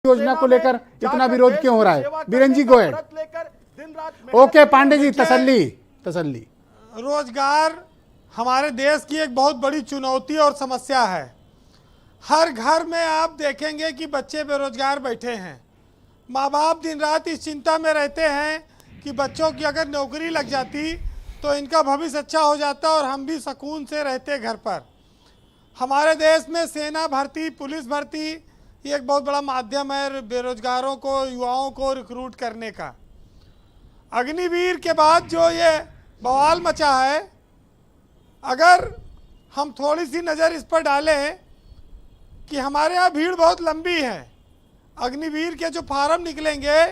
योजना को लेकर इतना विरोध क्यों हो रहा है? बीरेन जी, go ahead. Okay Pandey ji, तसल्ली। रोजगार हमारे देश की एक बहुत बड़ी चुनौती और समस्या है। हर घर में आप देखेंगे कि बच्चे बेरोजगार बैठे हैं। माँ बाप दिन रात इस चिंता में रहते हैं कि बच्चों की अगर नौकरी लग जाती तो इनका भविष्य अच्छा हो जाता और हम भी सुकून से रहते घर पर। हमारे देश में सेना भर्ती, पुलिस भर्ती ये एक बहुत बड़ा माध्यम है बेरोजगारों को, युवाओं को रिक्रूट करने का। अग्निवीर के बाद जो ये बवाल मचा है, अगर हम थोड़ी सी नज़र इस पर डालें कि हमारे यहाँ भीड़ बहुत लंबी है। अग्निवीर के जो फार्म निकलेंगे,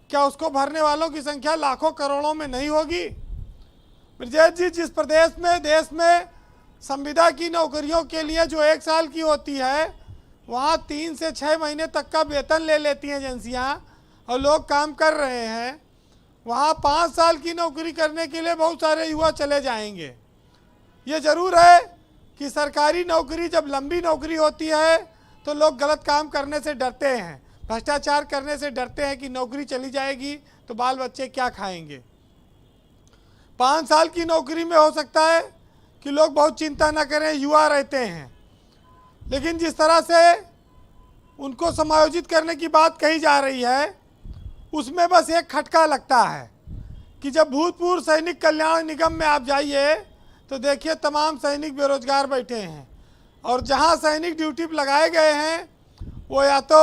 क्या उसको भरने वालों की संख्या लाखों करोड़ों में नहीं होगी? ब्रजेश जी, जिस प्रदेश में देश में संविदा की नौकरियों के लिए जो 1 साल की होती है, वहाँ 3 से 6 महीने तक का वेतन ले लेती हैं एजेंसियाँ और लोग काम कर रहे हैं। वहाँ 5 साल की नौकरी करने के लिए बहुत सारे युवा चले जाएंगे। ये ज़रूर है कि सरकारी नौकरी जब लंबी नौकरी होती है तो लोग गलत काम करने से डरते हैं, भ्रष्टाचार करने से डरते हैं कि नौकरी चली जाएगी तो बाल बच्चे क्या खाएंगे। 5 साल की नौकरी में हो सकता है कि लोग बहुत चिंता न करें, युवा रहते हैं। लेकिन जिस तरह से उनको समायोजित करने की बात कही जा रही है, उसमें बस एक खटका लगता है कि जब भूतपूर्व सैनिक कल्याण निगम में आप जाइए तो देखिए तमाम सैनिक बेरोजगार बैठे हैं और जहां सैनिक ड्यूटी पर लगाए गए हैं वो या तो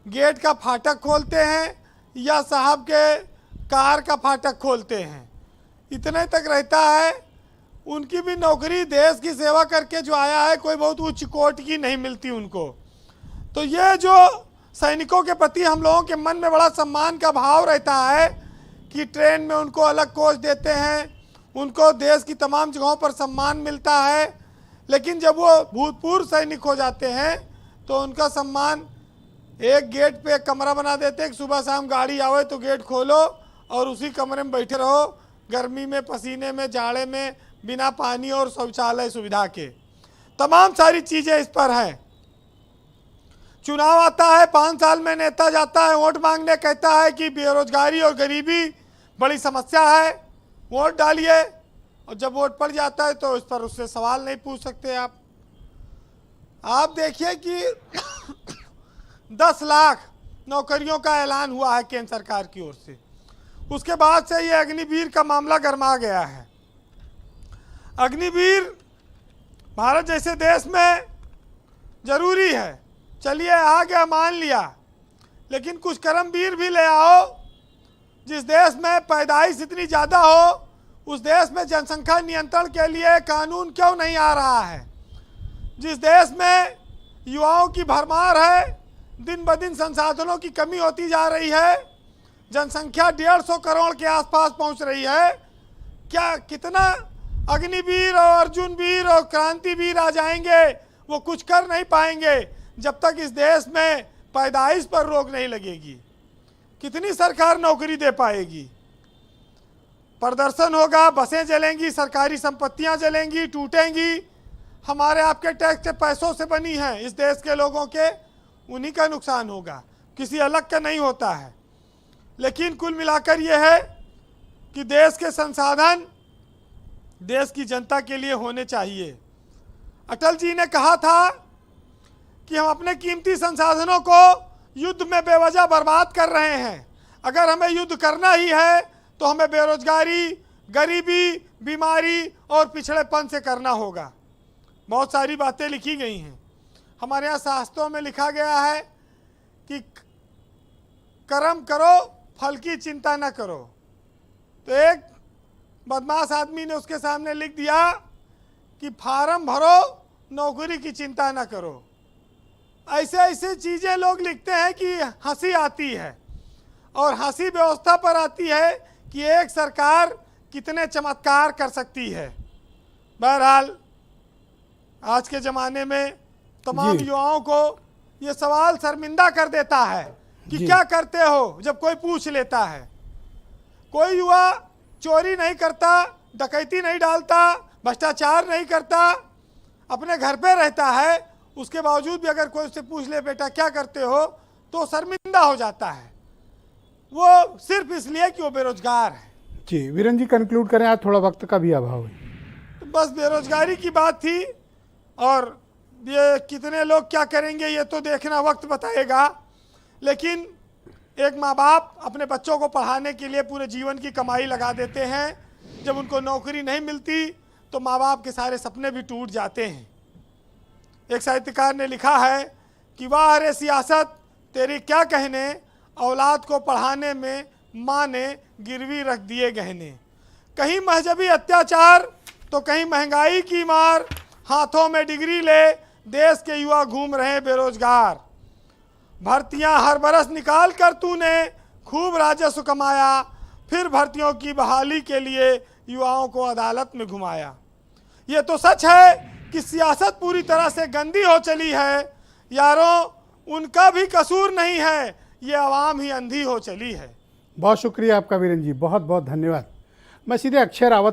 गेट का फाटक खोलते हैं या साहब के कार का फाटक खोलते हैं, इतने तक रहता है। उनकी भी नौकरी देश की सेवा करके जो आया है, कोई बहुत उच्च कोट की नहीं मिलती उनको। तो ये जो सैनिकों के प्रति हम लोगों के मन में बड़ा सम्मान का भाव रहता है कि ट्रेन में उनको अलग कोच देते हैं, उनको देश की तमाम जगहों पर सम्मान मिलता है। लेकिन जब वो भूतपूर्व सैनिक हो जाते हैं तो उनका सम्मान, एक गेट पे एक कमरा बना देते हैं कि सुबह शाम गाड़ी आवे तो गेट खोलो और उसी कमरे में बैठे रहो, गर्मी में, पसीने में, जाड़े में, बिना पानी और शौचालय सुविधा के। तमाम सारी चीज़ें इस पर है। चुनाव आता है, 5 साल में नेता जाता है, वोट मांगने, कहता है कि बेरोजगारी और गरीबी बड़ी समस्या है, वोट डालिए, और जब वोट पड़ जाता है तो इस पर उससे सवाल नहीं पूछ सकते आप देखिए कि 10 लाख नौकरियों का ऐलान हुआ है केंद्र सरकार की ओर से। उसके बाद से ये अग्निवीर का मामला गरमा गया है। अग्निवीर भारत जैसे देश में जरूरी है, चलिए आ गया, मान लिया, लेकिन कुछ कर्मवीर भी ले आओ। जिस देश में पैदाइश इतनी ज़्यादा हो, उस देश में जनसंख्या नियंत्रण के लिए कानून क्यों नहीं आ रहा है? जिस देश में युवाओं की भरमार है, दिन ब दिन संसाधनों की कमी होती जा रही है, जनसंख्या 150 करोड़ के आसपास पहुंच रही है, क्या कितना अग्निवीर और अर्जुनवीर और क्रांतिवीर आ जाएंगे, वो कुछ कर नहीं पाएंगे जब तक इस देश में पैदाइश पर रोक नहीं लगेगी। कितनी सरकार नौकरी दे पाएगी? प्रदर्शन होगा, बसें जलेंगी, सरकारी संपत्तियां जलेंगी, टूटेंगी, हमारे आपके टैक्स के पैसों से बनी हैं इस देश के लोगों के, उन्हीं का नुकसान होगा, किसी अलग का नहीं होता है। लेकिन कुल मिलाकर यह है कि देश के संसाधन देश की जनता के लिए होने चाहिए। अटल जी ने कहा था कि हम अपने कीमती संसाधनों को युद्ध में बेवजह बर्बाद कर रहे हैं। अगर हमें युद्ध करना ही है तो हमें बेरोजगारी, गरीबी, बीमारी और पिछड़ेपन से करना होगा। बहुत सारी बातें लिखी गई हैं हमारे यहाँ शास्त्रों में, लिखा गया है कि कर्म करो, फल की चिंता न करो। तो एक बदमाश आदमी ने उसके सामने लिख दिया कि फार्म भरो, नौकरी की चिंता न करो। ऐसे ऐसे चीज़ें लोग लिखते हैं कि हंसी आती है, और हंसी व्यवस्था पर आती है कि एक सरकार कितने चमत्कार कर सकती है। बहरहाल आज के ज़माने में तमाम युवाओं को ये सवाल शर्मिंदा कर देता है कि क्या करते हो जब कोई पूछ लेता है। कोई युवा चोरी नहीं करता, डकैती नहीं डालता, भ्रष्टाचार नहीं करता, अपने घर पे रहता है, उसके बावजूद भी अगर कोई उससे पूछ ले बेटा क्या करते हो, तो शर्मिंदा हो जाता है, वो सिर्फ इसलिए कि वो बेरोजगार है। जी वीरेंद्र जी कंक्लूड करें, आज थोड़ा वक्त का भी अभाव है। तो बस बेरोजगारी की बात थी, और ये कितने लोग क्या करेंगे ये तो देखना वक्त बताएगा। लेकिन एक माँ बाप अपने बच्चों को पढ़ाने के लिए पूरे जीवन की कमाई लगा देते हैं, जब उनको नौकरी नहीं मिलती तो माँ बाप के सारे सपने भी टूट जाते हैं। एक साहित्यकार ने लिखा है कि वाह रे सियासत तेरी क्या कहने, औलाद को पढ़ाने में माँ ने गिरवी रख दिए गहने। कहीं मजहबी अत्याचार तो कहीं महंगाई की मार, हाथों में डिग्री ले देश के युवा घूम रहे बेरोजगार। भर्तियां हर बरस निकाल कर तूने खूब राजस्व कमाया, फिर भर्तियों की बहाली के लिए युवाओं को अदालत में घुमाया। ये तो सच है कि सियासत पूरी तरह से गंदी हो चली है यारों, उनका भी कसूर नहीं है, ये आवाम ही अंधी हो चली है। बहुत शुक्रिया आपका वीरेंद्र जी, बहुत बहुत धन्यवाद। मैं सीधे अक्षय रावत